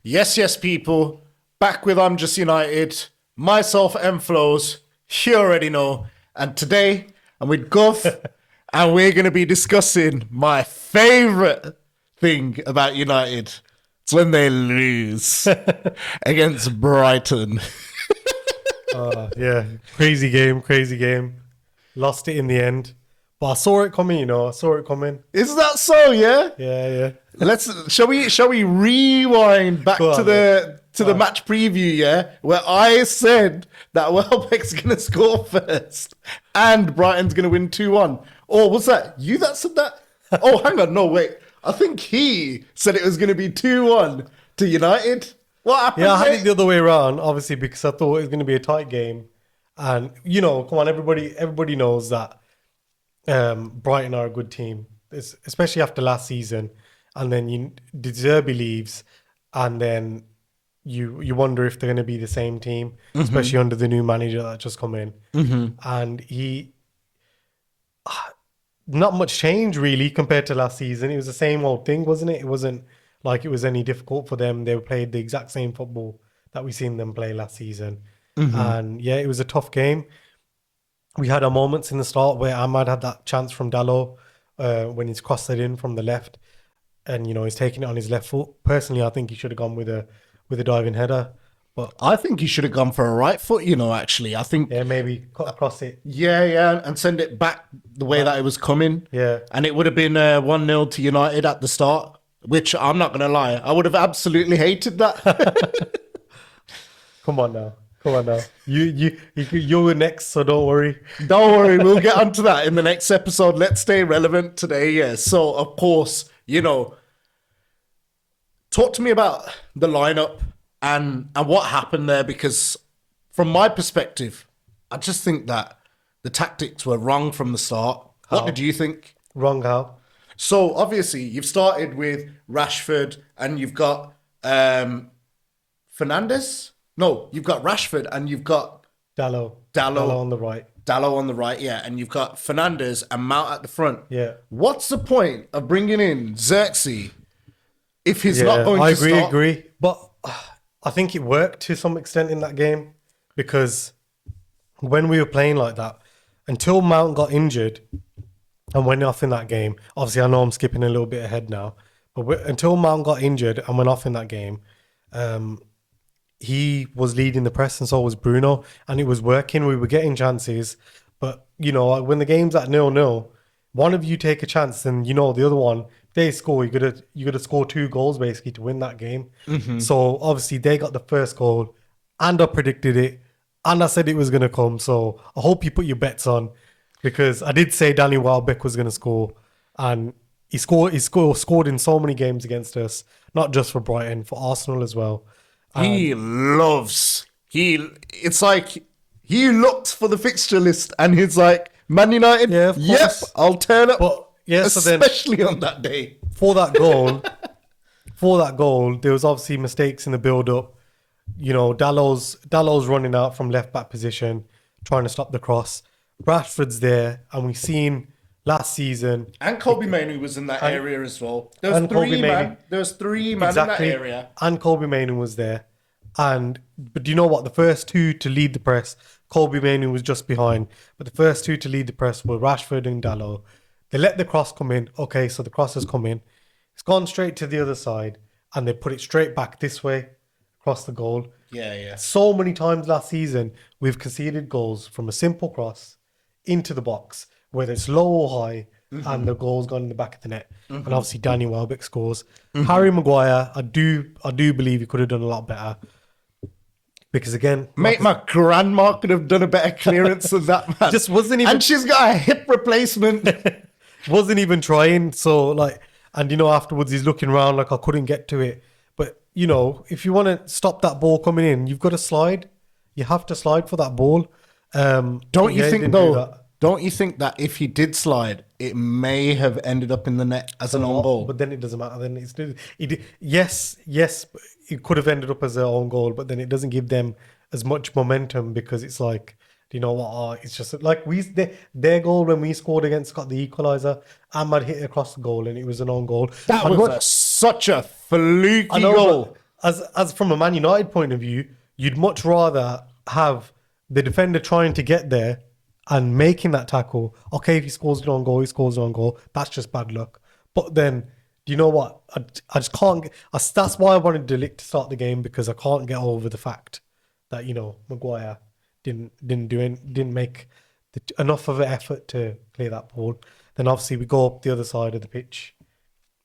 Yes, people. Back with I'm Just United. Myself, M Flows. You already know. And today, I'm with Guff, and we're going to be discussing my favourite thing about United. It's when they lose against Brighton. Yeah, crazy game. Lost it in the end. But I saw it coming, I saw it coming. Is that so? Yeah. Yeah. Shall we rewind back to the match preview? Yeah, where I said that Welbeck's gonna score first and Brighton's gonna win 2-1. Or was that you that said that? Oh, hang on, no wait. I think he said it was gonna be 2-1 to United. What happened? Yeah, I had it the other way around, obviously, because I thought it was going to be a tight game. And, come on, everybody knows that Brighton are a good team, especially after last season. And then De Zerbi leaves, and then you wonder if they're going to be the same team, especially under the new manager that just come in. And not much change really compared to last season. It was the same old thing, wasn't it? It wasn't like it was any difficult for them. They played the exact same football that we seen them play last season. And yeah, it was a tough game. We had our moments in the start where Ahmad had that chance from Dalot when he's crossed it in from the left, and he's taking it on his left foot. Personally, I think he should have gone with a diving header. But I think he should have gone for a right foot, actually. I think maybe cut across it. Yeah, and send it back the way that it was coming. Yeah. And it would have been 1-0 to United at the start, which I'm not going to lie, I would have absolutely hated that. Come on now. You're next, so don't worry. Don't worry, we'll get onto that in the next episode. Let's stay relevant today, yeah. So, of course, talk to me about the lineup and what happened there, because from my perspective, I just think that the tactics were wrong from the start. What did you think? Wrong how? So, obviously, you've started with Rashford and you've got Fernandes. No, you've got Rashford and you've got Dalot on the right. Dalot on the right, yeah. And you've got Fernandes and Mount at the front. Yeah. What's the point of bringing in Xerxes if he's not going to start? I agree. But I think it worked to some extent in that game, because when we were playing like that, until Mount got injured and went off in that game, obviously I know I'm skipping a little bit ahead now, but until Mount got injured and went off in that game, he was leading the press and so was Bruno, and it was working. We were getting chances, but when the game's at 0-0, one of you take a chance and the other one, they score, you gotta score 2 goals basically to win that game. So obviously they got the first goal, and I predicted it, and I said it was gonna come. So I hope you put your bets on, because I did say Danny Welbeck was gonna score, and he scored in so many games against us, not just for Brighton, for Arsenal as well. It's like he looked for the fixture list and he's like, Man United, Yeah, of yep, course. I'll turn up. But yeah, especially on that day. For that goal, there was obviously mistakes in the build-up. Dalot's running out from left-back position, trying to stop the cross. Rashford's there, and we've seen last season. And Kobe Mainoo was in that area as well. There was three man Exactly. in that area. And Kobe Mainoo was there. But do you know what? The first 2 to lead the press, Kobe Mainoo was just behind. But the first 2 to lead the press were Rashford and Dalot. They let the cross come in. Okay, so the cross has come in. It's gone straight to the other side, and they put it straight back this way across the goal. Yeah. So many times last season, we've conceded goals from a simple cross into the box, whether it's low or high, and the goal's gone in the back of the net. And obviously Danny Welbeck scores. Harry Maguire, I do believe he could have done a lot better. Because again, Mate, my grandma could have done a better clearance than that, man. Just wasn't even, and she's got a hip replacement. wasn't even trying. So afterwards he's looking around like I couldn't get to it. But if you want to stop that ball coming in, you've got to slide. You have to slide for that ball. Don't you think that if he did slide, it may have ended up in the net as an own goal? But then it doesn't matter. Then yes, it could have ended up as their own goal, but then it doesn't give them as much momentum, because it's like, do you know what? It's just like their goal when we scored against Scott, the equaliser, Ahmad hit across the goal and it was an own goal. That was such a fluky goal. as from a Man United point of view, you'd much rather have the defender trying to get there and making that tackle. Okay, if he scores an own goal, he scores an own goal. That's just bad luck. But then, do you know what? I just can't get. That's why I wanted De Ligt to start the game, because I can't get over the fact that Maguire didn't make enough of an effort to clear that ball. Then obviously we go up the other side of the pitch,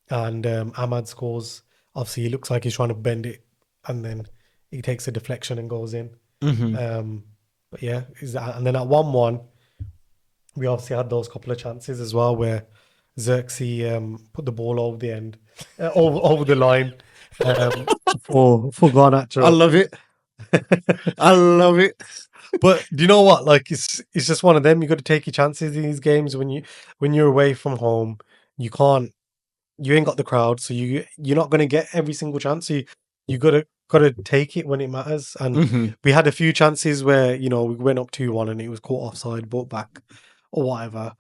and Ahmad scores. Obviously, he looks like he's trying to bend it, and then he takes a deflection and goes in. But yeah, and then at 1-1, we obviously had those couple of chances as well where Xerxes put the ball over the end, over the line for Garnacho. I love it. I love it. But do you know what? Like, it's just one of them. You got to take your chances in these games when you're away from home. You ain't got the crowd, so you're not going to get every single chance. So you got to take it when it matters. And we had a few chances where we went up 2-1 and it was caught offside, brought back or whatever.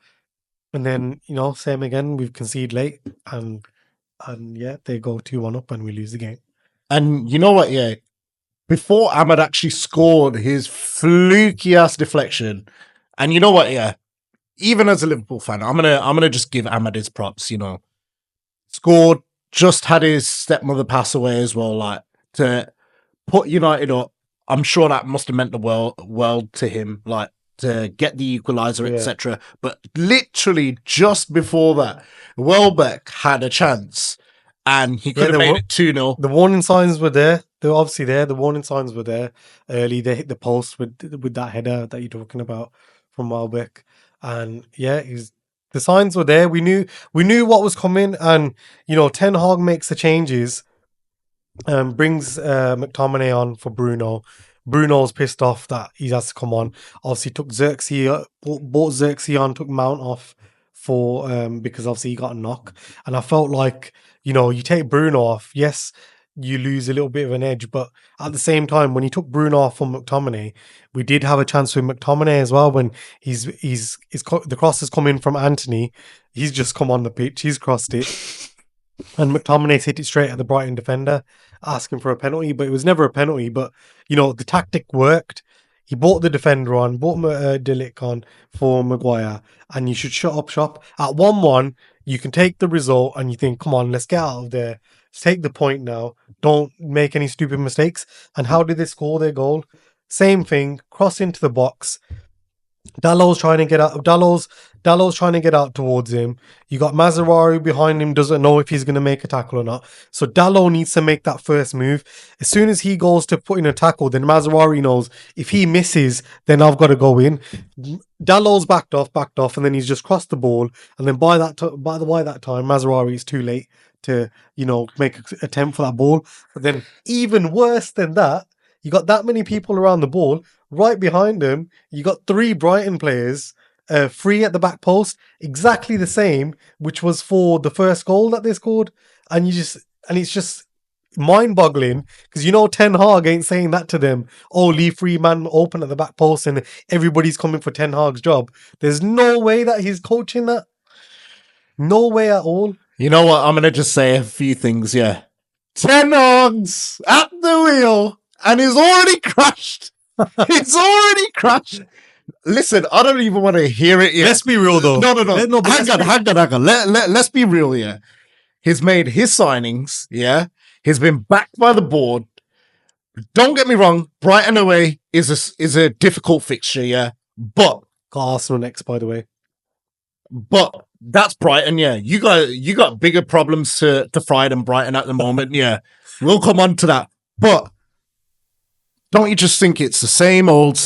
And then same again. We've conceded late, and yeah, they go 2-1 up and we lose the game. And you know what? Yeah. Before Ahmad actually scored his fluky ass deflection, and you know what? Yeah, even as a Liverpool fan, I'm gonna just give Ahmad his props. Scored, just had his stepmother pass away as well. Like, to put United up, I'm sure that must have meant the world to him. Like, to get the equaliser, etc. But literally just before that, Welbeck had a chance, and he could have made it 2-0. The warning signs were there. They were obviously there. The warning signs were there early. They hit the post with that header that you're talking about from Welbeck, and yeah, the signs were there. We knew what was coming, and Ten Hag makes the changes, brings McTominay on for Bruno. Bruno's pissed off that he has to come on. Obviously, took Xerxes, bought Xerxes on, took Mount off for because obviously he got a knock, and I felt like you take Bruno off, yes, you lose a little bit of an edge, but at the same time, when he took Bruno off from McTominay, we did have a chance with McTominay as well. When the cross has come in from Anthony, he's just come on the pitch, he's crossed it, and McTominay's hit it straight at the Brighton defender, asking for a penalty, but it was never a penalty. But the tactic worked. He bought the defender on, bought De Ligt on for Maguire, and you should shut up shop. At 1-1, you can take the result and you think, come on, let's get out of there. Let's take the point now. Don't make any stupid mistakes. And how did they score their goal? Same thing, cross into the box. Dallow's trying to get out. Dallow's trying to get out towards him. You got Mazraoui behind him, doesn't know if he's going to make a tackle or not. So Dallow needs to make that first move. As soon as he goes to put in a tackle, then Mazraoui knows if he misses, then I've got to go in. Dallow's backed off, and then he's just crossed the ball. And then by that time, Mazraoui is too late to make an attempt for that ball. But then even worse than that, you got that many people around the ball. Right behind him, you got 3 Brighton players, 3 at the back post, exactly the same, which was for the first goal that they scored. And it's just mind-boggling, because Ten Hag ain't saying that to them. Oh, leave 3 man open at the back post and everybody's coming for Ten Hag's job. There's no way that he's coaching that. No way at all. You know what? I'm gonna just say a few things. Yeah, Ten Hag's at the wheel and he's already crashed. It's already crashed. Listen, I don't even want to hear it yet. Let's be real, though. No. Hang on. Let's be real, yeah. He's made his signings, yeah. He's been backed by the board. Don't get me wrong, Brighton away is a difficult fixture, yeah. But got Arsenal next, by the way. But that's Brighton, yeah. You got bigger problems to fight than Brighton at the moment, yeah. We'll come on to that. But don't you just think it's the same old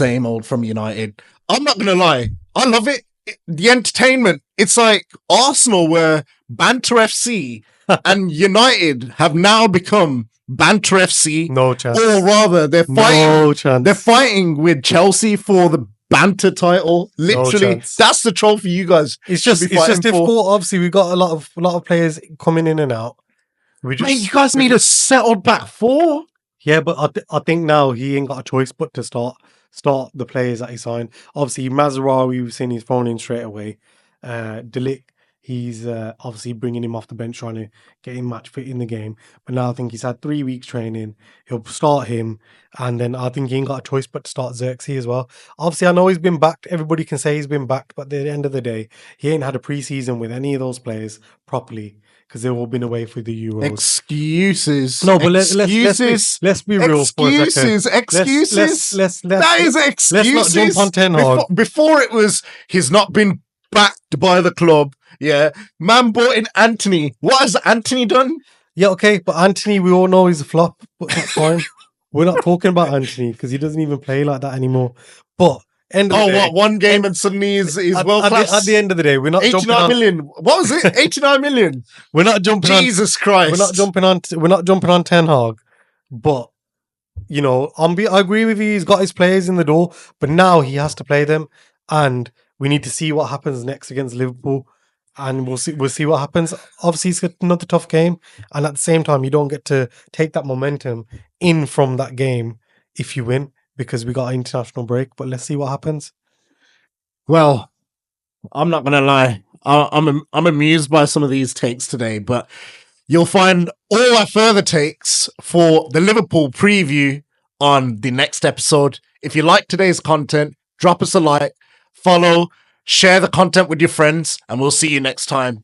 from United? I'm not going to lie. I love it. The entertainment. It's like Arsenal were Banter FC and United have now become Banter FC. No chance. Or rather, they're fighting. No chance. They're fighting with Chelsea for the Banter title. Literally, that's the trophy you guys. It's just difficult. Obviously, we've got a lot of players coming in and out. You guys need a settled back 4. Yeah, but I think now he ain't got a choice but to start the players that he signed. Obviously, Mazraoui, we've seen he's thrown in straight away. De Ligt, he's obviously bringing him off the bench, trying to get him match fit in the game. But now I think he's had 3 weeks training. He'll start him, and then I think he ain't got a choice but to start Xerxes as well. Obviously, I know he's been backed. Everybody can say he's been backed, but at the end of the day, he ain't had a preseason with any of those players properly because they've all been away for the Euros. Excuses. No, but let's be real for a second. Excuses. That is excuses. Let's not jump on Ten Hag. Before it was, he's not been backed by the club. Yeah. Man bought in Anthony. What has Anthony done? Yeah, okay, but Anthony, we all know he's a flop, but that's fine. We're not talking about Anthony because he doesn't even play like that anymore. But end of the day, what, one game and suddenly he's world class? At the end of the day, we're not 89 million. What was it? 89 million. We're not jumping Jesus Christ. We're not jumping on Ten Hag. But you know, I agree with you. He's got his players in the door, but now he has to play them, and we need to see what happens next against Liverpool. And we'll see what happens. Obviously, it's another tough game, and at the same time, you don't get to take that momentum in from that game if you win because we got an international break. But let's see what happens. Well, I'm not gonna lie. I'm amused by some of these takes today, but you'll find all our further takes for the Liverpool preview on the next episode. If you like today's content, drop us a like, follow. Share the content with your friends, and we'll see you next time.